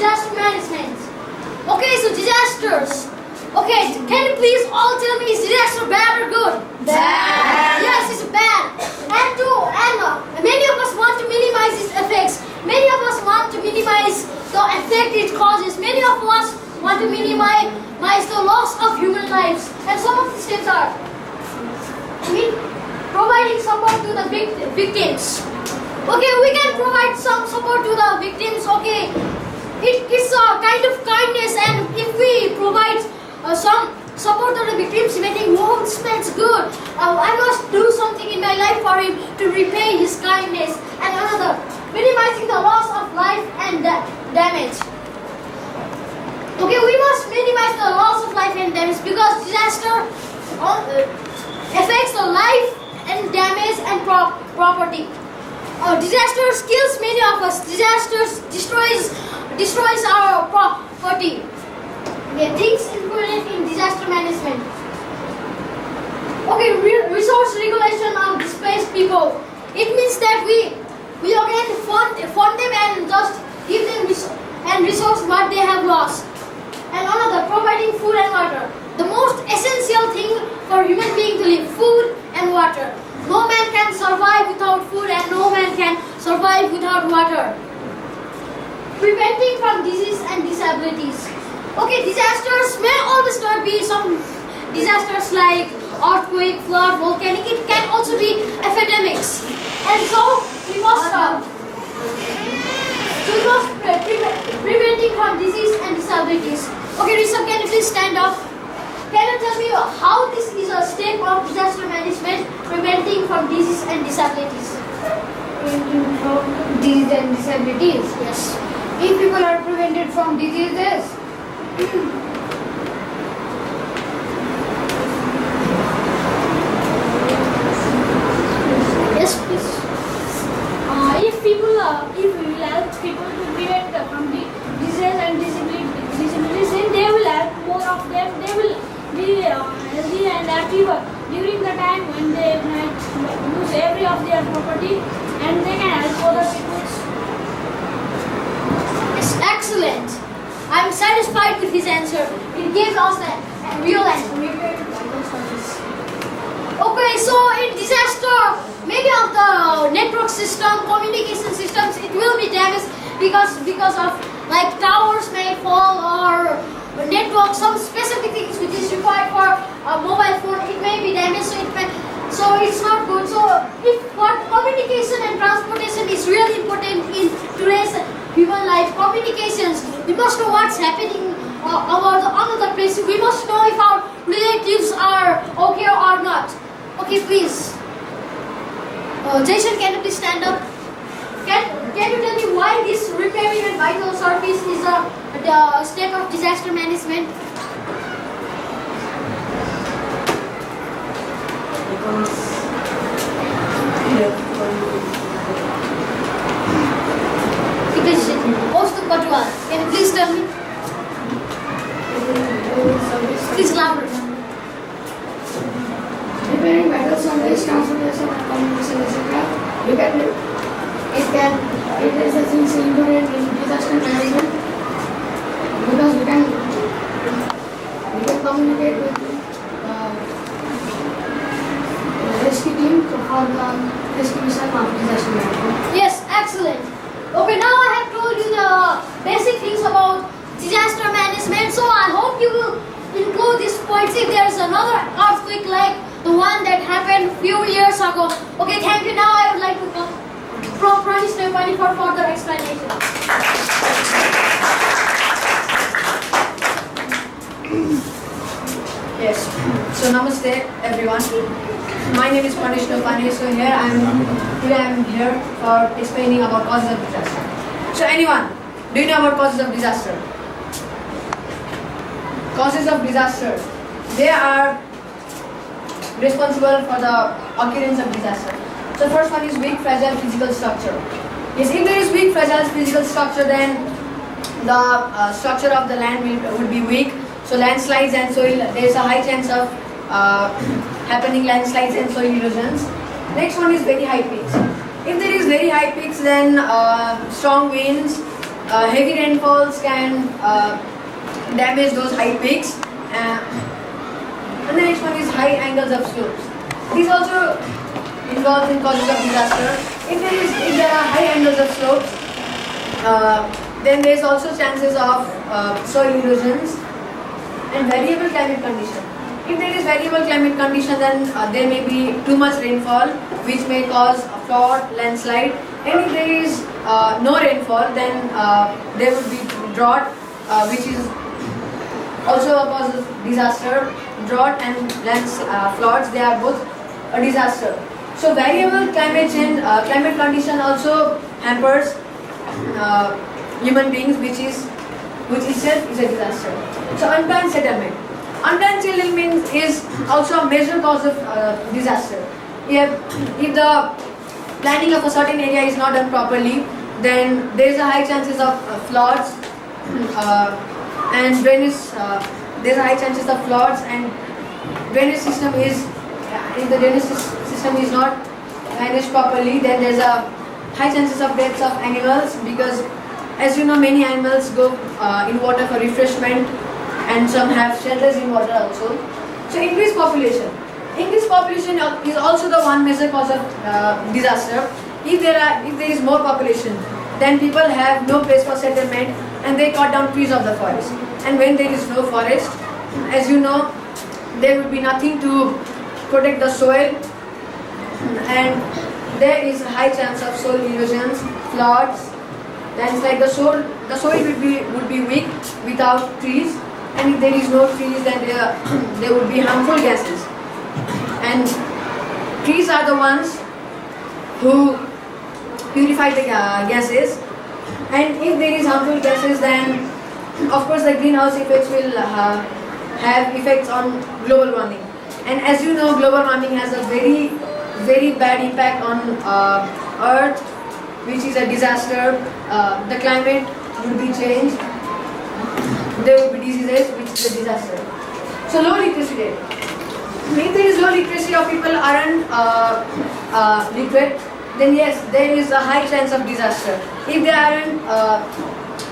disaster management. Okay, so disasters. Okay, can you please all tell me, is disaster bad or good? Bad. Yes, it's bad. And many of us want to minimize its effects. Many of us want to minimize the effect it causes. Many of us want to minimize the loss of human lives. And some of the steps are providing support to the victims. Okay, we can provide some support to the victims. Okay, it's a kind of kindness, and if we provide some support to the victims, we think, oh, it smells good. I must do something in my life for him to repay his kindness. And another, minimizing the loss of life and damage. Okay, we must minimize the loss of life and damage because disaster affects the life and damage and property. Disasters kills many of us. Disasters destroys our property. Okay, things included in disaster management. Okay, resource regulation of displaced people. It means that we again fund them and just give them resource what they have lost. And another, providing food and water. The most essential thing for human being to live, food and water. No man can survive without food and no man can survive without water. Preventing from disease and disabilities. Okay, disasters may always not be some disasters like earthquake, flood, volcanic. It can also be epidemics. And so we must preventing from disease and disabilities. Okay, Rishabh, can you please stand up? Can you tell me how this is a step of disaster management, preventing from disease and disabilities? Preventing from disease and disabilities. Yes. If people are prevented from diseases, Yes, please. If we will help people to prevent from disease and disabilities, then they will help more of them. They will be healthy and active during the time when they might lose every of their property, and they can help other people. It's excellent. I'm satisfied with his answer. It gives us a real answer. Okay, so in disaster, many of the network system, communication systems, it will be damaged because of like towers may fall or network, some specific things which is required for a mobile phone, it may be damaged. So it's not good. So if what communication and transportation is really important in today's human life, communications, we must know what's happening about another place. We must know if our relatives are okay or not. Okay, please. Jason, can you please stand up? Can you tell me why this repairing and vital service is the step of disaster management? Because most of Patwal, can you please tell me? Please louder. repairing vital service, transportation, and communication, etc. It is essentially included in disaster management because we can communicate with the rescue team for the rescue mission of disaster management. Yes, excellent. Okay, now I have told you the basic things about disaster management. So I hope you will include these points if there is another earthquake like the one that happened few years ago. Okay, thank you. Now I would like to come from Pranesh Nepali for further explanation. Yes. So namaste everyone. My name is Pranesh Nepali. So today I am here for explaining about causes of disaster. So anyone, do you know about causes of disaster? Causes of disaster. They are responsible for the occurrence of disaster. So first one is weak, fragile physical structure. Yes, if there is weak, fragile physical structure, then the structure of the land would be weak. So landslides and soil, there is a high chance of happening landslides and soil erosions. Next one is very high peaks. If there is very high peaks, then strong winds heavy rainfalls can damage those high peaks. And the next one is high angles of slopes. These also involved in causes of disaster. If there are high angles of slopes, then there is also chances of soil erosions and variable climate condition. If there is variable climate condition, then there may be too much rainfall, which may cause a flood, landslide. And if there is no rainfall, then there would be drought, which is also a cause of disaster. Drought and floods, they are both a disaster. So variable climate change, climate condition also hampers human beings, which itself is a disaster. So unplanned settlement. Unplanned settlement is also a major cause of disaster. If the planning of a certain area is not done properly, then there is a high chances of floods and drainage. There is a high chances of floods and drainage system is. If the drainage system is not managed properly, then there is a high chances of deaths of animals, because, as you know, many animals go in water for refreshment, and some have shelters in water also. So increased population. Increased population is also the one major cause of disaster. If there is more population, then people have no place for settlement and they cut down trees of the forest. And when there is no forest, as you know, there will be nothing to protect the soil, and there is a high chance of soil erosions, floods. Landslide. The soil would be weak without trees, and if there is no trees, then there would be harmful gases. And trees are the ones who purify the gases. And if there is harmful gases, then of course the greenhouse effects will have effects on global warming. And as you know, global warming has a very, very bad impact on Earth, which is a disaster. The climate will be changed. There will be diseases, which is a disaster. So low literacy rate. If there is low literacy or people aren't literate, then yes, there is a high chance of disaster. If they aren't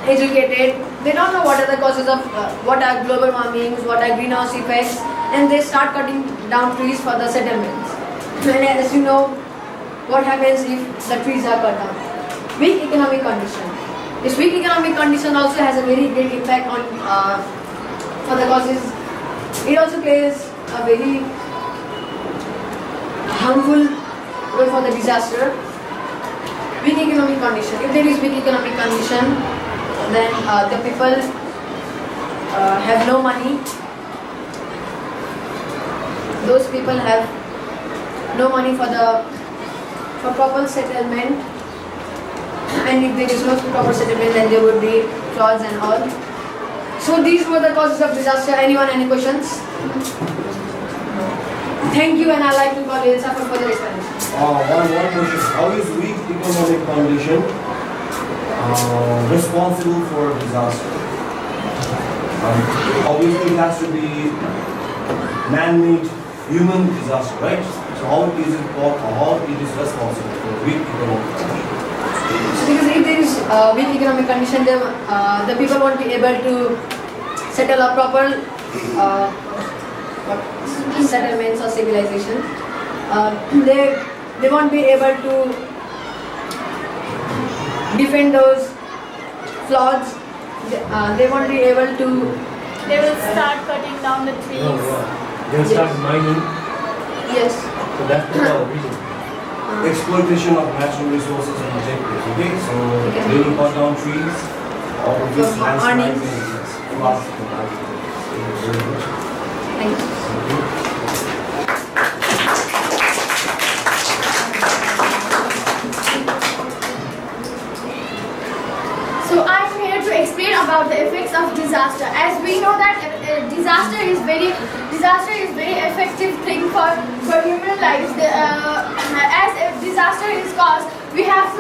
educated, they don't know what are the causes of what are global warmings, what are greenhouse effects, and they start cutting down trees for the settlements. And as you know, what happens if the trees are cut down? Weak economic condition. This weak economic condition also has a very great impact on for the causes. It also plays a very harmful role for the disaster. Weak economic condition. If there is weak economic condition, then the people have no money. Those people have no money for proper settlement, and if there is no proper settlement, then there would be floods and all. So these were the causes of disaster. Anyone, any questions? Thank you, and I'd like to call Elsa for further explanation. One more question. How is weak economic condition responsible for disaster? Obviously, it has to be man-made human disaster, right? So how it is responsible for weak economic condition? Because if there is weak economic condition, then the people won't be able to settle a proper settlements or civilization. They won't be able to defend those floods. They won't be able to. They will start cutting down the trees. They'll start mining. Yes. So that's the reason. Exploitation of natural resources will take place. Okay, so they will cut down trees, or produce For landslides earnings. and floods. Thank you. So I'm here to explain about the effects of disaster. As we know that disaster is very effective thing for human lives. As a disaster is caused, we have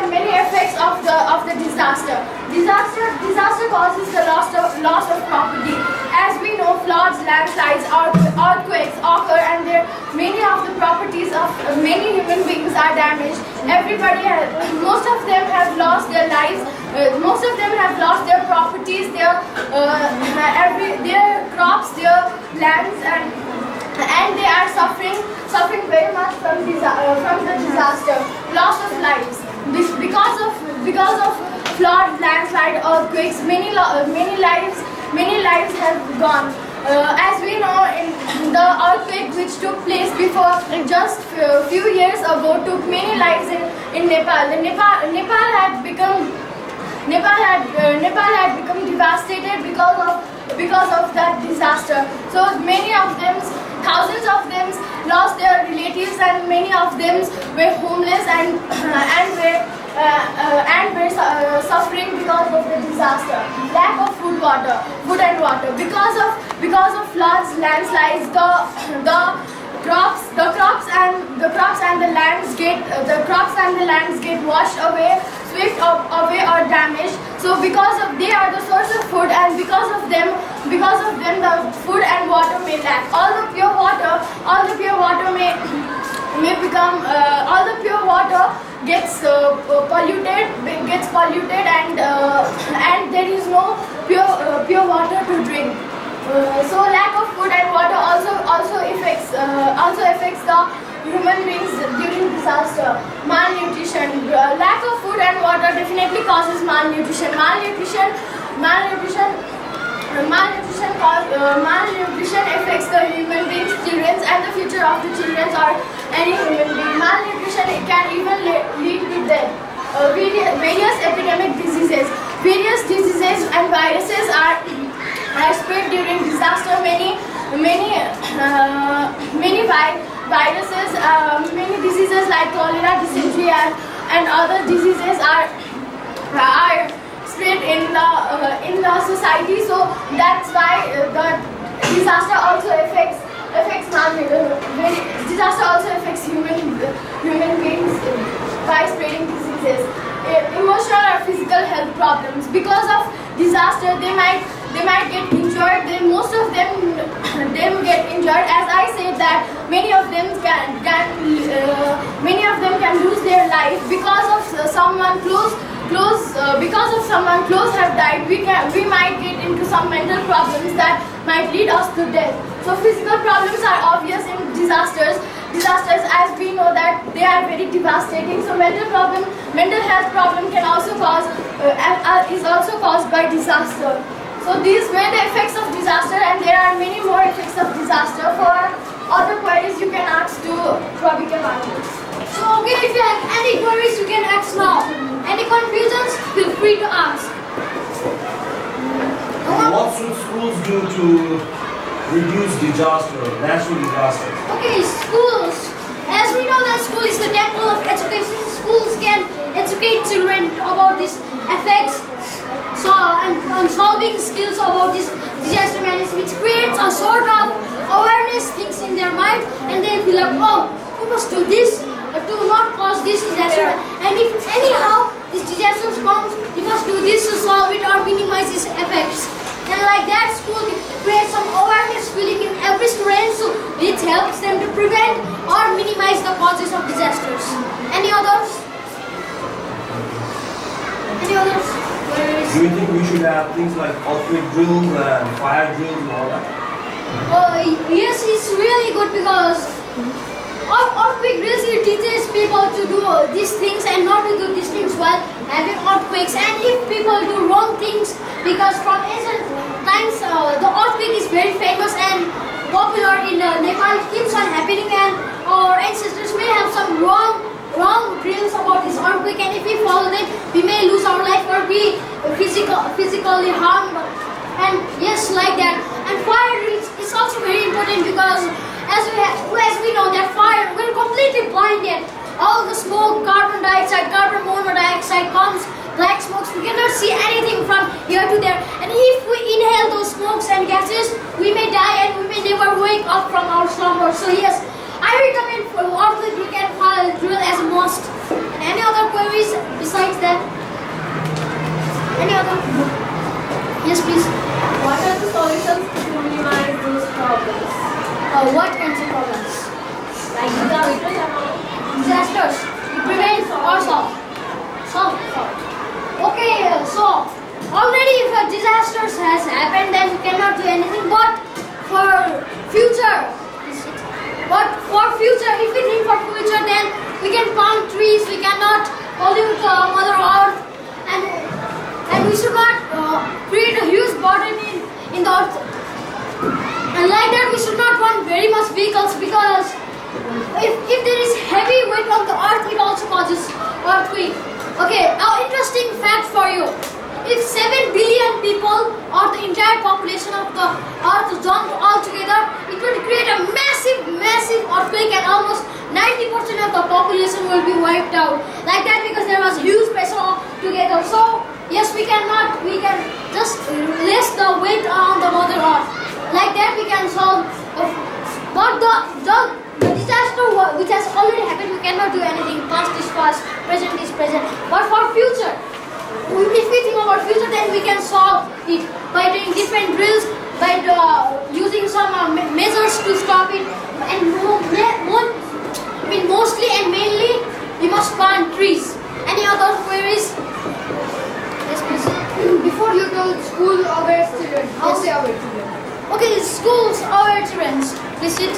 many effects of the disaster. Disaster causes the loss of property. As we know, floods, landslides, earthquakes occur, and many of the properties of many human beings are damaged. Most of them have lost their lives. Most of them have lost their properties, their crops, their lands, and they are suffering very much from the disaster, loss of lives. Because of flood, landslide, earthquakes, many lives have gone. As we know, in the earthquake which took place before just a few years ago took many lives in Nepal. Nepal had become devastated because of that disaster. So many of them, thousands of them, lost their relatives, and many of them were homeless and were suffering because of the disaster. Lack of food and water. Because of floods, landslides, the crops and the lands get washed away, swept away or damaged. So they are the source of food, and because of them the food and water may lack. All the pure water gets polluted, and there is no pure water to drink. So lack of food and water also affects the human beings during disaster. Malnutrition. Lack of food and water definitely causes malnutrition. Malnutrition affects the human beings, children, and the future of the children or any human being. Malnutrition can even lead to death. Various epidemic diseases. Various diseases and viruses are spread during disaster. Many viruses, many diseases like cholera, dysentery, and other diseases are spread in the society. So that's why the disaster also affects disaster also affects human beings by spreading diseases. Emotional or physical health problems. Because of disaster, they might get injured. Most of them get injured. As I said, that many of them can lose their life because of someone close. Because of someone close have died. We might get into some mental problems that might lead us to death. So physical problems are obvious in disasters, as we know that they are very devastating. So mental health problem can also is also caused by disaster. So these were the effects of disaster, and there are many more effects of disaster. For other queries, you can ask to Prabhika Bhanu. So okay, if you have any queries, you can ask now. Any confusions, feel free to ask. What should schools do to reduce natural disasters? Okay, schools. As we know that school is the temple of education, schools can educate children about these effects, and solving skills about this disaster management, which creates a sort of awareness things in their mind, and they feel like, oh, we must do this to not cause this disaster. And if anyhow this disaster comes, we must do this to solve it or minimize its effects. And like that, school creates some awareness feeling in every student, so it helps them to prevent or minimize the causes of disasters. Any others? Any others? Do you think we should have things like earthquake drills and fire drills and all that? Yes, it's really good because earthquake drills teaches people to do these things and not to do these things while having earthquakes. And if people do wrong things, because from ancient times the earthquake is very famous and popular in Nepal, it keeps on happening, and our ancestors may have some wrong drills about this earthquake, and if we follow them, we may lose our life or be physically harmed. And yes, like that. And fire drills is also very important because as we know that fire will completely blind it. All the smoke, carbon dioxide, carbon monoxide comes, black smokes, we cannot see anything from here to there. And if we inhale those smokes and gases, we may die and we may never wake up from our slumber. So yes, I recommend for earthquake and fire drill as a must. And any other queries besides that? Any other? Yes, please. What are the solutions to minimize those problems? What kinds of problems? Like disasters and all. Disasters. Prevent or solve. Solve. Okay, so already if a disaster has happened, then we cannot do anything. But for future, if we think for future, then we can plant trees. We cannot pollute Mother Earth, and we should not create a huge burden in the earth. And like that, we should not run very much vehicles, because if there is heavy weight on the earth, it also causes earthquake. Okay, now interesting fact for you. If 7 billion people or the entire population of the earth jumped all together, it would create a massive earthquake, and almost 90% of the population will be wiped out. Like that, because there was huge pressure together. So yes, we can just less the weight on the Mother Earth. Like that we can solve. But the disaster which has already happened, we cannot do anything. Past is past, present is present. But for future, if we think about future, then we can solve it by doing different drills, by using some measures to stop it. And mostly and mainly, we must plant trees. Any other queries? Yes, please. Before you told school aware children, how Yes. they aware children? Okay, schools, our children, listen.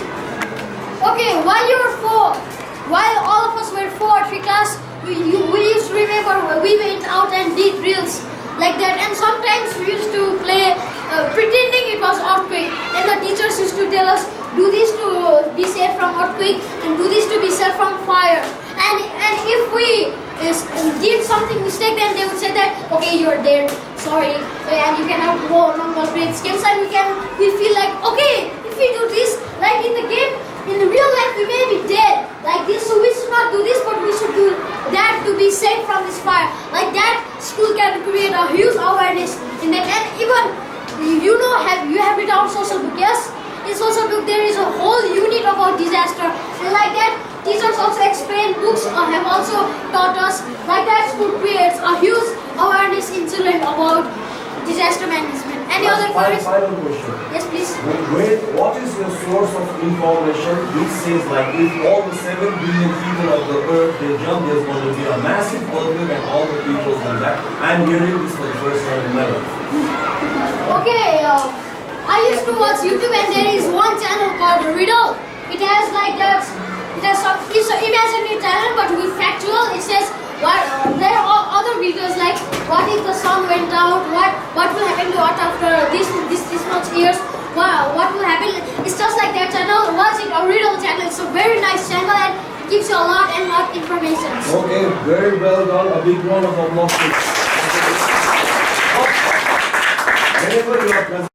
Okay, while all of us were 4th class, we used to remember we went out and did drills like that, and sometimes we used to play pretending it was earthquake, and the teachers used to tell us, do this to be safe from earthquake, and do this to be safe from fire. And if we did something mistake, then they would say that, okay, you're there, sorry, and you cannot go longer play this game. And we feel like, okay, if we do this, like in the game, in real life we may be dead like this, so we should not do this, but we should do that to be safe from this fire. Like that, school can create a huge awareness in that. And even you have read our social book, yes? In social book there is a whole unit about disaster, and like that teachers also explain, books have also taught us. Like that, school creates a huge awareness in children about disaster management. Any other queries? Final question. Yes, please. What is your source of information which says like if all the 7 billion people of the earth they jump, there's going to be a massive earthquake and all the people will die? I'm hearing this for the first time in my life. Okay, I used to watch YouTube, and there is one channel called Riddle. It has like that. It's an imaginary channel, but with factual. It says there are other videos like what if the sun went out, what will happen to Earth after this much years, what will happen. It's just like that channel. Watch it, a Riddle channel. It's a very nice channel, and it gives you a lot information. Okay, very well done. A big round of applause. Whenever you are present.